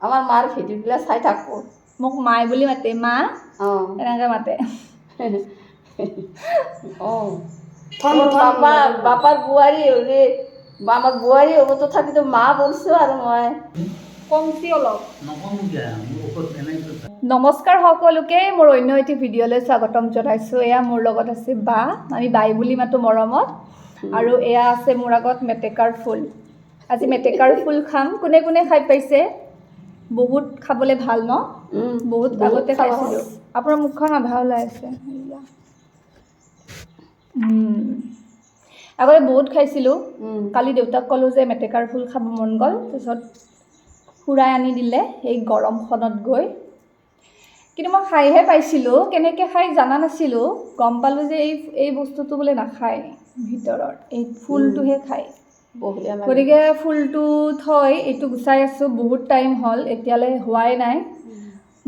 আমাৰ মাৰ ভিডিঅ'বিলাক চাই থাকোঁ। মোক মাই বুলি মাতে, মা এনেকৈ মাতে। বাপাৰ বোৱাৰী হ'লে আমাৰ বোৱাৰী হ'ব, তথাপিতো মা বলছোঁ আৰু মই কমছি অলপ। নমস্কাৰ সকলোকে, মোৰ অন্য এটি ভিডিঅ'লৈ স্বাগতম জনাইছোঁ। এয়া মোৰ লগত আছে বা, আমি বাই বুলি মাতো মৰমত। আৰু এয়া আছে মোৰ আগত মেটেকাৰ ফুল। আজি মেটেকাৰ ফুল খাম। কোনে কোনে খাই পাইছে? বহুত খাবলৈ ভাল ন? বহুত আগতে খাইছিলোঁ। আপোনাৰ মুখখন আধা ওলাই আছে। আগতে বহুত খাইছিলোঁ। কালি দেউতাক ক'লোঁ যে মেটেকাৰ ফুল খাব মন গ'ল, তাৰপিছত খুৰাই আনি দিলে এই গৰমখনত গৈ। কিন্তু মই খাইহে পাইছিলোঁ, কেনেকৈ খাই জানা নাছিলোঁ। গম পালোঁ যে এই বস্তুটো বোলে নাখায় ভিতৰৰ, এই ফুলটোহে খায়। গতিকে ফুলটো থৈ এইটো গুচাই আছোঁ। বহুত টাইম হ'ল, এতিয়ালৈ হোৱাই নাই।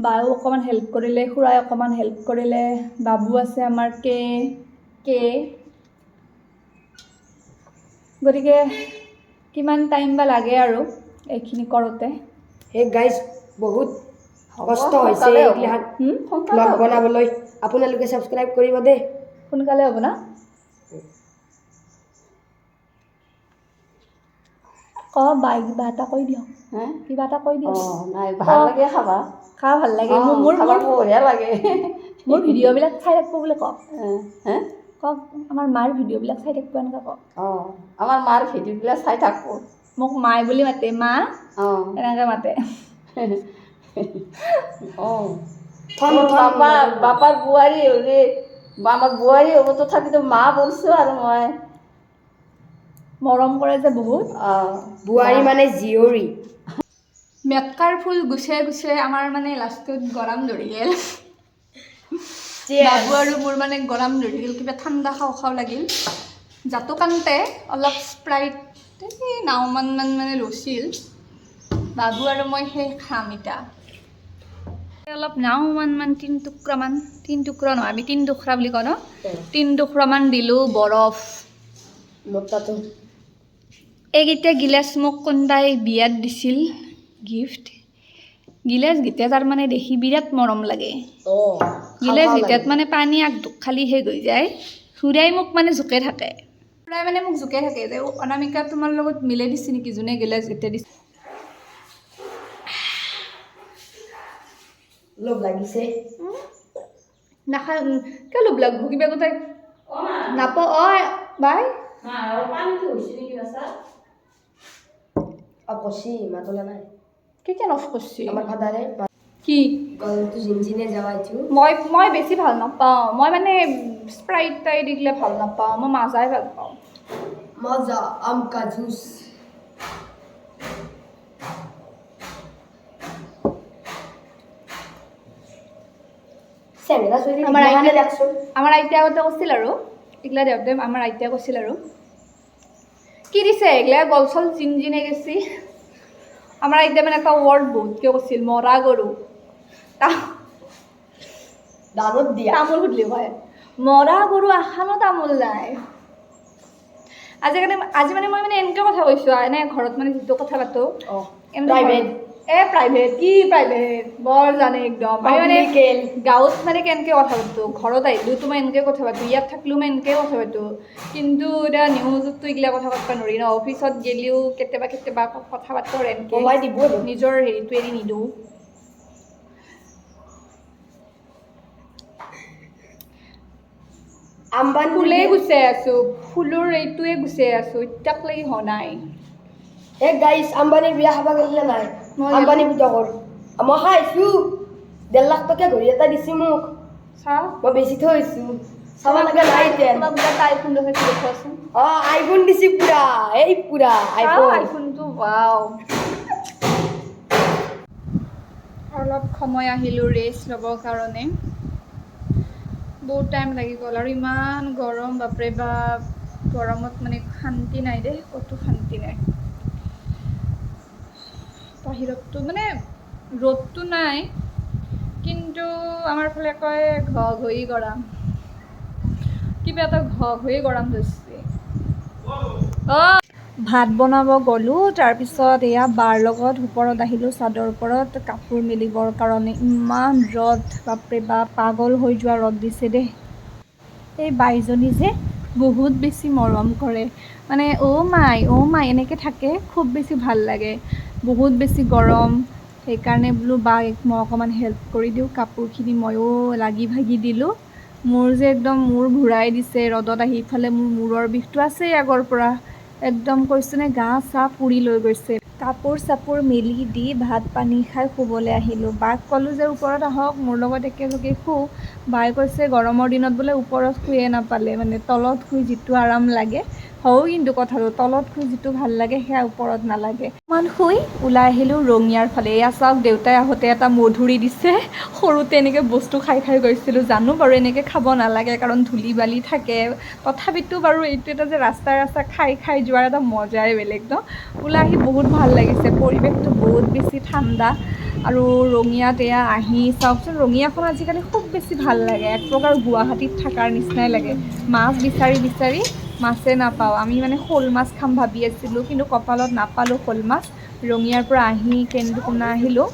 বাও অকণমান হেল্প কৰিলে, খুৰাই অকণমান হেল্প কৰিলে, বাবু আছে আমাৰ কে। গতিকে কিমান টাইম বা লাগে আৰু এইখিনি কৰোঁতে। হে গাইজ, বহুত কষ্ট হৈছে এইগিলাখান ব্লগ বনাবলৈ। আপোনালোকে ছাবস্ক্ৰাইব কৰিব দেই। সোনকালে হ'ব না? বাই কিবা এটা কৈ দিয়ক। কিবা এটা কৈ দিয়ক। নাই, ভাল লাগে খাবা। খাই ভাল লাগে। মোৰ বঢ়িয়া লাগে। মোৰ ভিডিঅ'বিলাক চাই থাকিব বুলি কওক। কওক, আমাৰ মাৰ ভিডিঅ'বিলাক চাই থাকিব এনেকৈ কওক। আমাৰ মাৰ ভিডিঅ'বিলাক চাই থাকোঁ। মোক মাই বুলি মাতে, মা এনেকৈ মাতে। বাপাৰ বোৱাৰী হ'লে আমাৰ বোৱাৰী হ'ব, তথাপিতো মা বলছোঁ আৰু মই মৰম কৰে যে বহুত। বোৱাৰী মানে জীয়ৰী। মেটকাৰ ফুল গুচাই গুচাই আমাৰ মানে লাষ্টত গৰম ধৰি গ'ল। বাবু আৰু মোৰ মানে গৰম ধৰি গ'ল, কিবা ঠাণ্ডা খাওঁ খাওঁ লাগিল। জাটুকানতে অলপ স্প্ৰাইট নাওমান মানে লৈছিল। বাবু আৰু মই সেই খাম এতিয়া। অলপ নাওমান তিন টুকুৰা নহয়, আমি 3 টুকুৰা বুলি কওঁ ন? 3 টুকুৰামান দিলোঁ বৰফ। এইকেইটা গিলাচ মোক কোনোবাই বিয়াত দিছিল গিফ্ট। গিলাচকেইটা তাৰমানে দেখি বিৰাট মৰম লাগে। গিলাচকেইটাত মানে পানী খালি শেষ হৈ যায়। খুৰাই মোক মানে জোকে থাকে। খুৰাই মানে মোক জোকে থাকে যে অনামিকা তোমাৰ লগত মিলাই দিছে নেকি, যোনে গিলাচকেইটা দিছে। লোভ লাগিছে। নাখায়, কিয় লোভ লাগব? কিবা কথা নাপাওঁ। বাই অপচি মাতলা নাই। কেতিয়া নষ্ট কৰিছে? আমার ফাদারে কি গলটো জিনজিনে যাওয়াইছো। মই বেছি ভাল নাপাওঁ। মই মানে স্প্ৰাইট টাইট দিলে ভাল নাপাওঁ। মই মাজাই ভাল পাওঁ। মজা আম কা জুস। আমাৰ আইতা আগতে কৈছিল আৰু এইগিলা দেওঁতে আমাৰ আইতাই কৈছিল আৰু কি দিছে এইগিলা গল চল জিনজিনে গেছি। আমাৰ আইতাই মানে এটা ৱৰ্ড বহুতকৈ কৈছিল, মৰা গৰু। তামোল সুধলি কয়, মৰা গৰু আখানো তামোল নাই। আজি মানে মই মানে এনেকৈ কথা কৈছোঁ, এনে ঘৰত মানে যিটো কথা পাতোঁ প্ৰাইভেট কি প্ৰাইভেট বৰ জানে একদম। মানে গাঁৱত মানে কেনেকৈ কথা পাতোঁ, ঘৰত আহিলেওতো মই এনেকৈ কথা পাতোঁ, ইয়াত থাকিলেও মই এনেকৈ কথা পাতোঁ। কিন্তু এতিয়া নিউজততো এইগিলা কথা পাতিব নোৱাৰি ন। অফিচত গেলিও কেতিয়াবা কথা পাতোঁ আৰু এনেকৈ নিজৰ হেৰিটো এৰি নিদিওঁ। ফুলেই গুচাই আছোঁ, ফুলৰ এইটোৱে গুচাই আছোঁ, এতিয়াক লাগি হোৱা নাই। গাইজ, আম্বানীৰ বিয়া খাব গেলিলে নাই? আম্বানী পুতেকৰ মই খাইছোঁ। 1.5 লাখ টকা ঘড়ী এটা দিছে মোক। মই বেছি থৈ আহিছোঁ। চাব লাগে নাই এতিয়া। আইফোন দিছে পুৰা, এই পুৰা আইফোনটো। ৱাও। অলপ সময় আহিলোঁ ৰেষ্ট ল'বৰ কাৰণে। বহুত টাইম লাগি গ'ল আৰু ইমান গৰম, বাপৰে বাপ। গৰমত মানে শান্তি নাই দেই, ক'তো শান্তি নাই। বাহিৰততো মানে ৰ'দটো নাই, কিন্তু আমাৰ ফালে কয় ঘঘৰী গৰম। কিবা এটা ঘঘৰী গৰম ধৰিছে। ভাত বনাব গ'লোঁ, তাৰপিছত এয়া বাৰ লগত ওপৰত আহিলোঁ চাদৰ ওপৰত কাপোৰ মেলিবৰ কাৰণে। ইমান ৰ'দ, বাপৰে বাপ, পাগল হৈ যোৱা ৰ'দ দিছে দেই। এই বাইজনী যে বহুত বেছি মৰম কৰে, মানে অ' মাই এনেকৈ থাকে, খুব বেছি ভাল লাগে। বহুত বেছি গৰম, সেইকাৰণে বোলো বাক মই অকণমান হেল্প কৰি দিওঁ, কাপোৰখিনি ময়ো লাগি ভাগি দিলোঁ। মোৰ যে একদম মূৰ ঘূৰাই দিছে ৰ'দত আহি। ইফালে মোৰ মূৰৰ বিষটো আছেই আগৰ পৰা, একদম কৈছোঁনে গা চা পুৰি লৈ গৈছে। কাপোৰ চাপোৰ মেলি দি ভাত পানী খাই শুবলৈ আহিলোঁ। বাক ক'লোঁ যে ওপৰত আহক, মোৰ লগত একেলগে শু। বায়ে কৈছে গৰমৰ দিনত বোলে ওপৰত শুয়ে নাপালে, মানে তলত শুই যিটো আৰাম লাগে, হয়ও কিন্তু কথাটো, তলত শুই যিটো ভাল লাগে সেয়া ওপৰত নালাগে। অকণমান শুই ওলাই আহিলোঁ ৰঙিয়াৰ ফালে। এয়া চাওক, দেউতাই আহোঁতে এটা মধুৰি দিছে। সৰুতে এনেকৈ বস্তু খাই গৈছিলোঁ, জানো বাৰু এনেকৈ খাব নালাগে কাৰণ ধূলি বালি থাকে, তথাপিতো বাৰু এইটো এটা যে ৰাস্তাই খাই যোৱাৰ এটা মজাই বেলেগ ন। ওলাই আহি বহুত ভাল লাগিছে, পৰিৱেশটো বহুত বেছি ঠাণ্ডা। আৰু ৰঙিয়াত এয়া আহি চাওকচোন, ৰঙিয়াখন আজিকালি খুব বেছি ভাল লাগে, এক প্ৰকাৰ গুৱাহাটীত থকাৰ নিচিনাই লাগে। মাছ বিচাৰি বিচাৰি মাছে নাপাওঁ। আমি মানে শ'ল মাছ খাম ভাবি আছিলোঁ, কিন্তু কপালত নাপালোঁ শ'ল মাছ। ৰঙিয়াৰ পৰা আহি কেন্দুকুনা আহিলোঁ,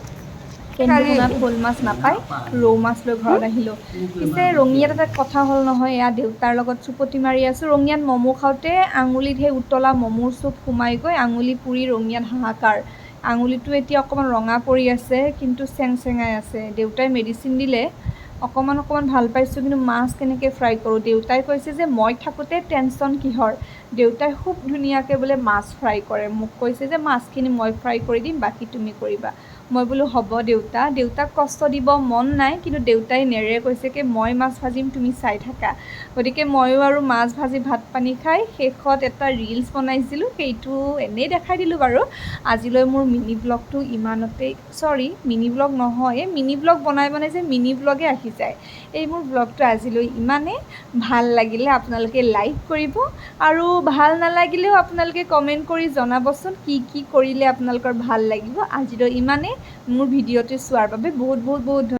কেন্দুকুনাত শ'ল মাছ নাপায়, ৰৌ মাছ লৈ ঘৰত আহিলোঁ। পিছে ৰঙিয়াত এটা কথা হ'ল নহয়, এয়া দেউতাৰ লগত চুপতি মাৰি আছোঁ। ৰঙিয়াত ম'ম' খাওঁতে আঙুলিত সেই উতলা ম'ম'ৰ চুপ সোমাই গৈ আঙুলি পুৰি ৰঙিয়াত হাহাকাৰ। আঙুলিটো এতিয়া অকণমান ৰঙা পৰি আছে, কিন্তু চেংচেঙাই আছে। দেউতাই মেডিচিন দিলে, অকণমান ভাল পাইছোঁ, কিন্তু মাছ কেনেকৈ ফ্ৰাই কৰোঁ। দেউতাই কৈছে যে মই থাকোঁতে টেনশ্যন কিহৰ, দেউতাই খুব ধুনীয়াকৈ বোলে মাছ ফ্ৰাই কৰে। মোক কৈছে যে মাছখিনি মই ফ্ৰাই কৰি দিম, বাকী তুমি কৰিবা। মই বোলো হ'ব দেউতাক কষ্ট দিব মন নাই, কিন্তু দেউতাই নেৰে, কৈছে কি মই মাছ ভাজিম তুমি চাই থাকা। গতিকে ময়ো আৰু মাছ ভাজি ভাত পানী খাই শেষত এটা ৰিলছ বনাইছিলোঁ, সেইটো এনেই দেখাই দিলোঁ বাৰু। আজিলৈ মোৰ মিনি ব্লগটো ইমানতেই, মিনি ব্লগ নহয়, মিনি ব্লগ বনাই যে মিনি ব্লগে আহি যায়। এই মোৰ ব্লগটো আজিলৈ ইমানেই। ভাল লাগিলে আপোনালোকে লাইক কৰিব, আৰু ভাল নালাগিলেও আপোনালোকে কমেণ্ট কৰি জনাবচোন কি কৰিলে আপোনালোকৰ ভাল লাগিব। আজিলৈ ইমানেই। মোৰ ভিডিঅ'টো চোৱাৰ বাবে বহুত